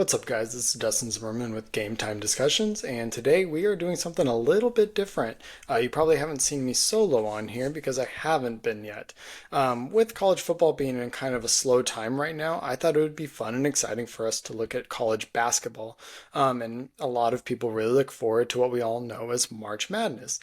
What's up, guys? This is Dustin Zimmerman with Game Time Discussions, and today we are doing something a little bit different. You probably haven't seen me solo on here because I haven't been yet. With college football being in kind of a slow time right now, I thought it would be fun and exciting for us to look at college basketball. And a lot of people really look forward to what we all know as March Madness,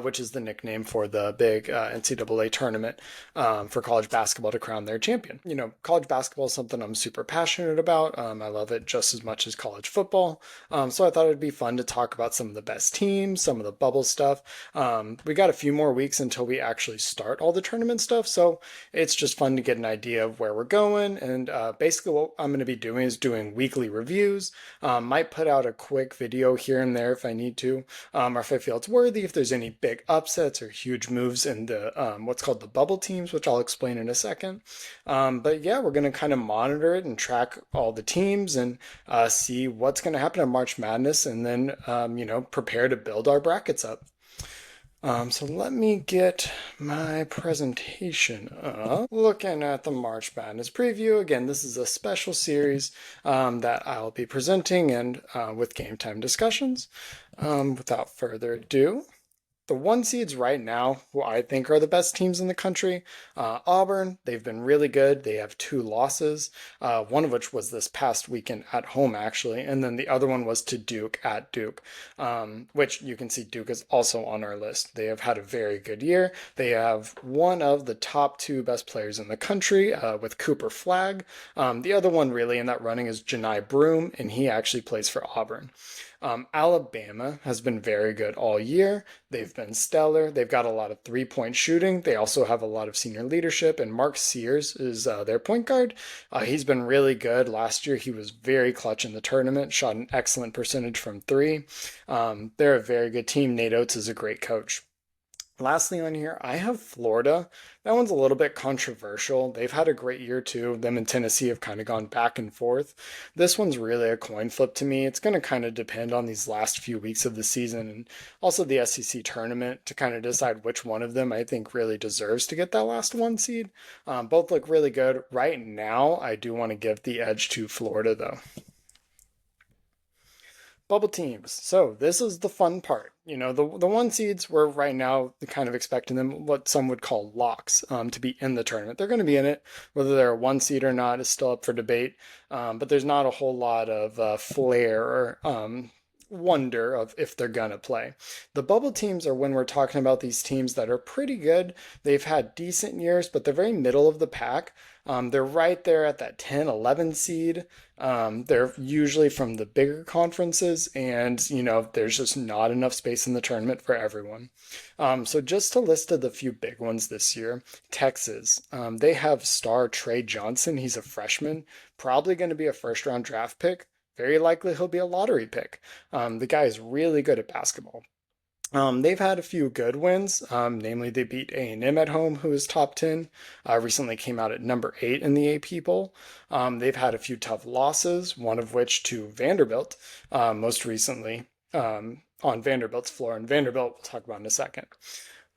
which is the nickname for the big NCAA tournament for college basketball to crown their champion. College basketball is something I'm super passionate about. I love it just as much as college football. So I thought it'd be fun to talk about some of the best teams, some of the bubble stuff. We got a few more weeks until we actually start all the tournament stuff, so it's just fun to get an idea of where we're going. And basically, what I'm going to be doing is doing weekly reviews. Might put out a quick video here and there if I need to, or if I feel it's worthy. If there's any big upsets or huge moves in the what's called the bubble teams, which I'll explain in a second. But yeah, we're going to kind of monitor it and track all the teams and see what's going to happen in March Madness, and then prepare to build our brackets up. So let me get my presentation up. Looking at the March Madness preview. Again, this is a special series that I'll be presenting and with Game Time Discussions. Without further ado, the one seeds right now, who I think are the best teams in the country, Auburn, they've been really good. They have two losses, one of which was this past weekend at home, actually, and then the other one was to Duke at Duke, which you can see Duke is also on our list. They have had a very good year. They have one of the top two best players in the country with Cooper Flagg. The other one really in that running is Janai Broome, and he actually plays for Auburn. Alabama has been very good all year. They've been stellar. They've got a lot of three-point shooting. They also have a lot of senior leadership, and Mark Sears is their point guard. He's been really good. Last year, he was very clutch in the tournament, shot an excellent percentage from three. They're a very good team. Nate Oates is a great coach. Lastly on here, I have Florida. That one's a little bit controversial. They've had a great year too. Them and Tennessee have kind of gone back and forth. This one's really a coin flip to me. It's going to kind of depend on these last few weeks of the season and also the SEC tournament to kind of decide which one of them I think really deserves to get that last one seed. Both look really good. Right now, I do want to give the edge to Florida though. Bubble teams. So this is the fun part. The one seeds, we're right now kind of expecting them what some would call locks to be in the tournament. They're going to be in it. Whether they're a one seed or not is still up for debate. But there's not a whole lot of flair or wonder of if they're going to play. The bubble teams are when we're talking about these teams that are pretty good. They've had decent years, but they're very middle of the pack. They're right there at that 10, 11 seed. They're usually from the bigger conferences, and there's just not enough space in the tournament for everyone. So just to list of the few big ones this year, Texas. They have star Trey Johnson. He's a freshman, probably going to be a first round draft pick. Very likely he'll be a lottery pick. The guy is really good at basketball. They've had a few good wins, namely they beat A&M at home, who is top 10, recently came out at number 8 in the AP poll. They've had a few tough losses, one of which to Vanderbilt, most recently on Vanderbilt's floor, and Vanderbilt we'll talk about in a second.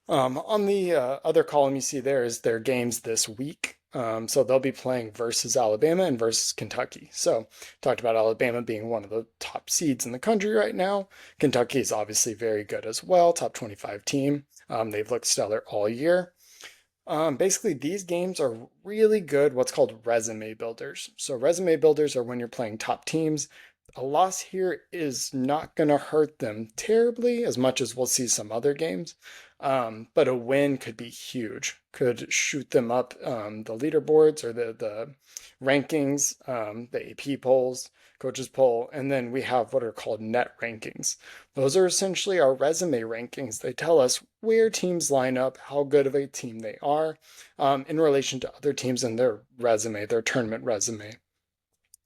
On the other column you see there is their games this week. So they'll be playing versus Alabama and versus Kentucky. So talked about Alabama being one of the top seeds in the country right now. Kentucky is obviously very good as well, top 25 team. They've looked stellar all year. Basically, these games are really good, what's called resume builders. So resume builders are when you're playing top teams. A loss here is not going to hurt them terribly as much as we'll see some other games. But a win could be huge, could shoot them up the leaderboards or the rankings, the AP polls, coaches poll, and then we have what are called net rankings. Those are essentially our resume rankings. They tell us where teams line up, how good of a team they are in relation to other teams in their resume, their tournament resume,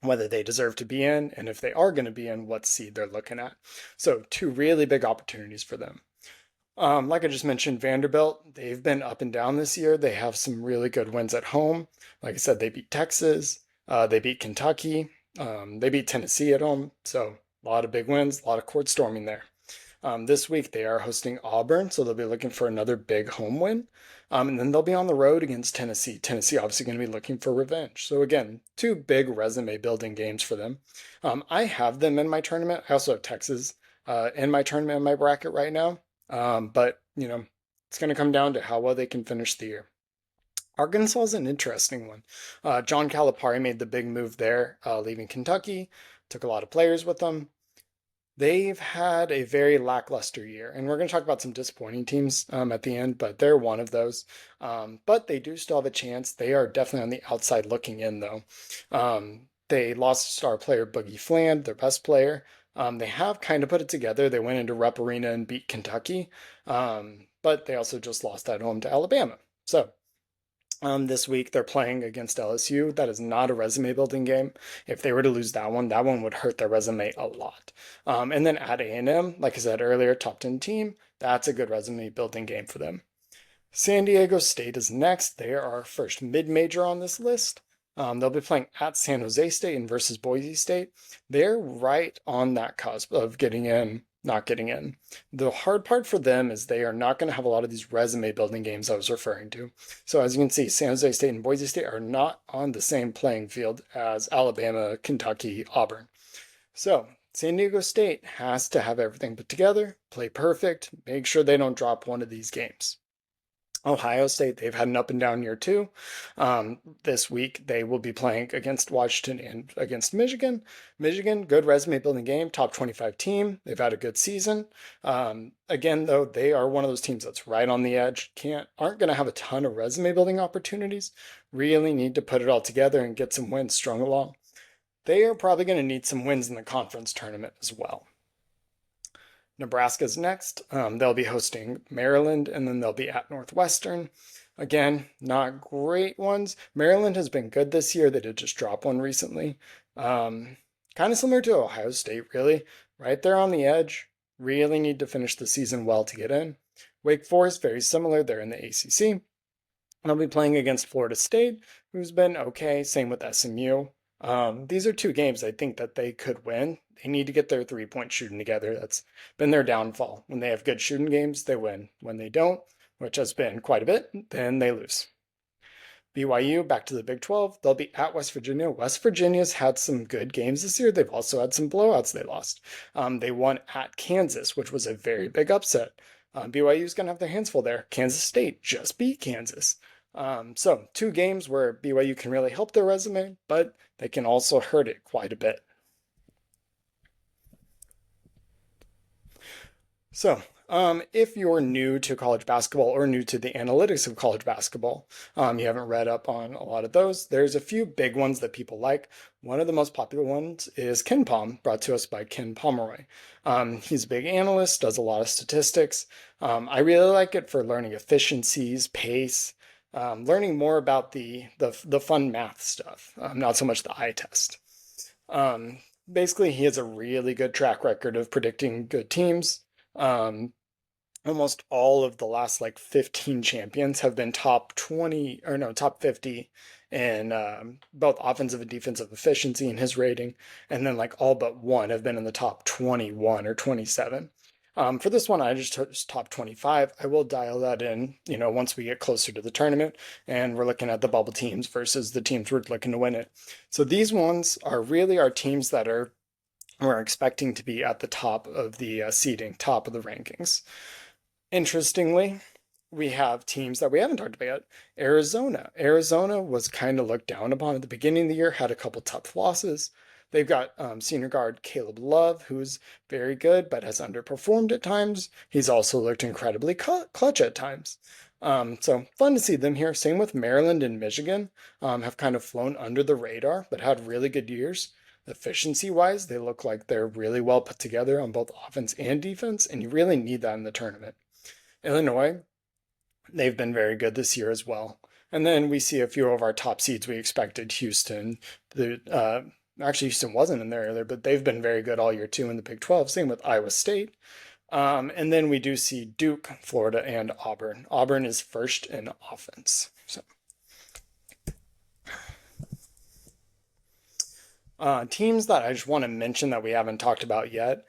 whether they deserve to be in, and if they are going to be in, what seed they're looking at. So two really big opportunities for them. Like I just mentioned, Vanderbilt, they've been up and down this year. They have some really good wins at home. Like I said, they beat Texas, they beat Kentucky, they beat Tennessee at home. So a lot of big wins, a lot of court storming there. This week they are hosting Auburn, so they'll be looking for another big home win. And then they'll be on the road against Tennessee. Tennessee obviously going to be looking for revenge. So again, two big resume building games for them. I have them in my tournament. I also have Texas in my tournament in my bracket right now. But it's going to come down to how well they can finish the year. Arkansas is an interesting one. John Calipari made the big move there, leaving Kentucky. Took a lot of players with them. They've had a very lackluster year, and we're going to talk about some disappointing teams at the end, but they're one of those. But they do still have a chance. They are definitely on the outside looking in, though. They lost star player Boogie Fland, their best player. They have kind of put it together. They went into Rupp Arena and beat Kentucky, but they also just lost at home to Alabama. So this week they're playing against LSU. That is not a resume building game. If they were to lose that one would hurt their resume a lot. And then at A&M, like I said earlier, top 10 team, that's a good resume building game for them. San Diego State is next. They are our first mid-major on this list. They'll be playing at San Jose State and versus Boise State. They're right on that cusp of getting in, not getting in. The hard part for them is they are not going to have a lot of these resume building games I was referring to. So as you can see, San Jose State and Boise State are not on the same playing field as Alabama, Kentucky, Auburn. So San Diego State has to have everything put together, play perfect, make sure they don't drop one of these games. Ohio State, they've had an up and down year too. This week they will be playing against Washington and against Michigan. Michigan, good resume building game, top 25 team. They've had a good season. Again, though, they are one of those teams that's right on the edge. Aren't going to have a ton of resume building opportunities. Really need to put it all together and get some wins strung along. They are probably going to need some wins in the conference tournament as well. Nebraska's next. They'll be hosting Maryland, and then they'll be at Northwestern. Again, not great ones. Maryland has been good this year. They did just drop one recently. Kind of similar to Ohio State, really. Right there on the edge. Really need to finish the season well to get in. Wake Forest, very similar. They're in the ACC. And they'll be playing against Florida State, who's been okay. Same with SMU. These are two games I think that they could win. They need to get their three-point shooting together. That's been their downfall. When they have good shooting games, they win. When they don't, which has been quite a bit, then they lose. BYU, back to the Big 12. They'll be at West Virginia. West Virginia's had some good games this year. They've also had some blowouts they lost. They won at Kansas, which was a very big upset. BYU's going to have their hands full there. Kansas State just beat Kansas. So two games where BYU can really help their resume, but they can also hurt it quite a bit. So, if you're new to college basketball or new to the analytics of college basketball, you haven't read up on a lot of those, there's a few big ones that people like. One of the most popular ones is KenPom, brought to us by Ken Pomeroy. He's a big analyst, does a lot of statistics. I really like it for learning efficiencies, pace, learning more about the fun math stuff, not so much the eye test. Basically, he has a really good track record of predicting good teams. Almost all of the last 15 champions have been top 20 or no, top 50 in both offensive and defensive efficiency in his rating. And then all but one have been in the top 21 or 27. For this one, I just chose top 25. I will dial that in, once we get closer to the tournament and we're looking at the bubble teams versus the teams we're looking to win it. So these ones are really our teams that we're expecting to be at the top of the seeding, top of the rankings. Interestingly, we have teams that we haven't talked about yet. Arizona was kind of looked down upon at the beginning of the year, had a couple tough losses. They've got senior guard Caleb Love, who's very good, but has underperformed at times. He's also looked incredibly clutch at times. So fun to see them here. Same with Maryland and Michigan, have kind of flown under the radar, but had really good years. Efficiency-wise, they look like they're really well put together on both offense and defense, and you really need that in the tournament. Illinois, they've been very good this year as well. And then we see a few of our top seeds we expected. Houston, actually Houston wasn't in there earlier, but they've been very good all year too in the Big 12. Same with Iowa State. And then we do see Duke, Florida, and Auburn. Auburn is first in offense. So Teams that I just want to mention that we haven't talked about yet.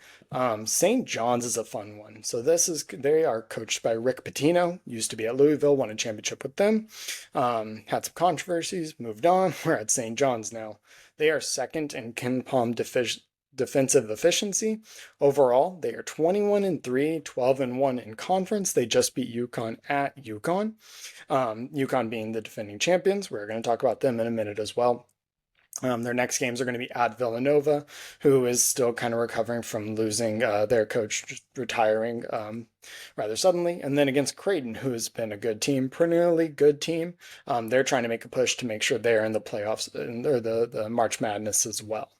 St. John's is a fun one. So they are coached by Rick Pitino. Used to be at Louisville, won a championship with them. Had some controversies, moved on. We're at St. John's now. They are second in Ken Palm defensive efficiency. Overall, they are 21 and 3, 12 and 1 in conference. They just beat UConn at UConn. UConn being the defending champions. We're going to talk about them in a minute as well. Their next games are going to be at Villanova, who is still kind of recovering from losing their coach, just retiring rather suddenly, and then against Creighton, who has been a good team, perennially good team. They're trying to make a push to make sure they're in the playoffs or the March Madness as well.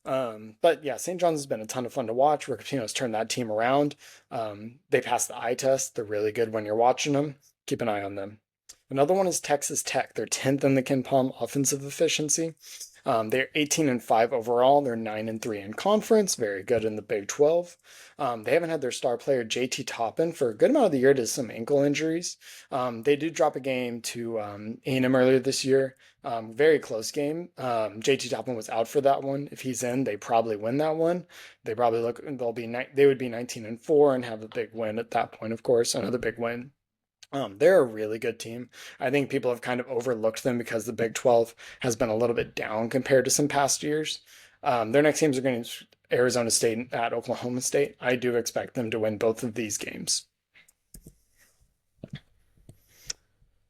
But yeah, St. John's has been a ton of fun to watch. Rick Pitino's turned that team around. They passed the eye test. They're really good when you're watching them. Keep an eye on them. Another one is Texas Tech. They're 10th in the Ken Palm offensive efficiency. They're 18 and 5 overall. They're 9 and 3 in conference. Very good in the Big 12. They haven't had their star player JT Toppin for a good amount of the year to some ankle injuries. They did drop a game to A&M earlier this year. Very close game. JT Toppin was out for that one. If he's in, they probably win that one. They probably they would be 19 and 4 and have a big win at that point. Of course, another big win. They're a really good team. I think people have kind of overlooked them because the Big 12 has been a little bit down compared to some past years. Their next games are going to Arizona State at Oklahoma State. I do expect them to win both of these games.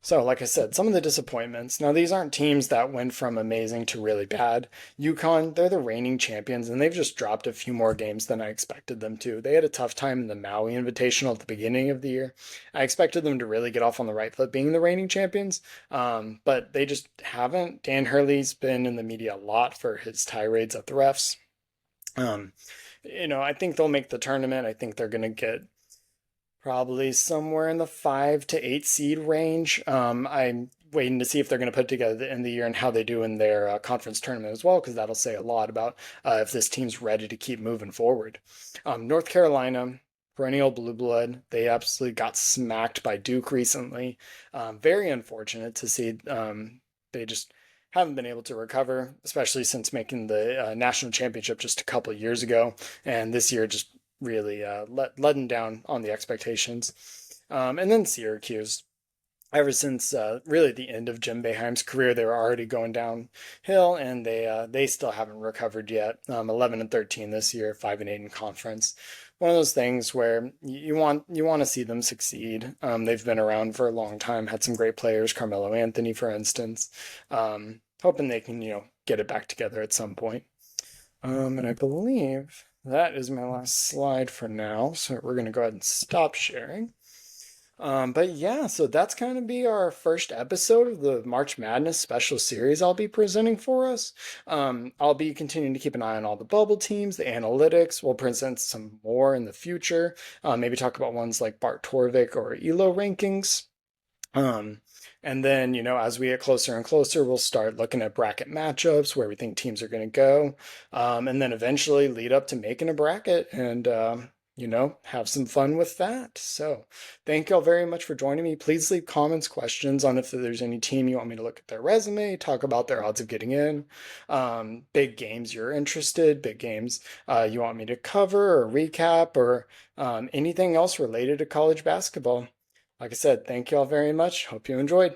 So, like I said, some of the disappointments. Now, these aren't teams that went from amazing to really bad. UConn, they're the reigning champions, and they've just dropped a few more games than I expected them to. They had a tough time in the Maui Invitational at the beginning of the year. I expected them to really get off on the right foot being the reigning champions, but they just haven't. Dan Hurley's been in the media a lot for his tirades at the refs. Um, I think they'll make the tournament. I think they're going to get probably somewhere in the 5 to 8 seed range. I'm waiting to see if they're going to put it together the end of the year and how they do in their conference tournament as well, because that'll say a lot about if this team's ready to keep moving forward. North Carolina, perennial blue blood, they absolutely got smacked by Duke recently. Very unfortunate to see they just haven't been able to recover, especially since making the national championship just a couple of years ago. And this year just really letting down on the expectations. And then Syracuse. Ever since really the end of Jim Boeheim's career, they were already going downhill, and they still haven't recovered yet. 11 and 13 this year, 5 and 8 in conference. One of those things where you want to see them succeed. They've been around for a long time, had some great players, Carmelo Anthony, for instance. Hoping they can get it back together at some point. And I believe that is my last slide for now. So we're going to go ahead and stop sharing. But yeah, so that's going to be our first episode of the March Madness special series I'll be presenting for us. I'll be continuing to keep an eye on all the bubble teams, the analytics. We'll present some more in the future. Maybe talk about ones like Bart Torvik or ELO rankings. And then, as we get closer and closer, we'll start looking at bracket matchups, where we think teams are going to go, and then eventually lead up to making a bracket and, have some fun with that. So thank y'all very much for joining me. Please leave comments, questions on if there's any team you want me to look at their resume, talk about their odds of getting in, big games you're interested, big games you want me to cover or recap, or anything else related to college basketball. Like I said, thank you all very much. Hope you enjoyed.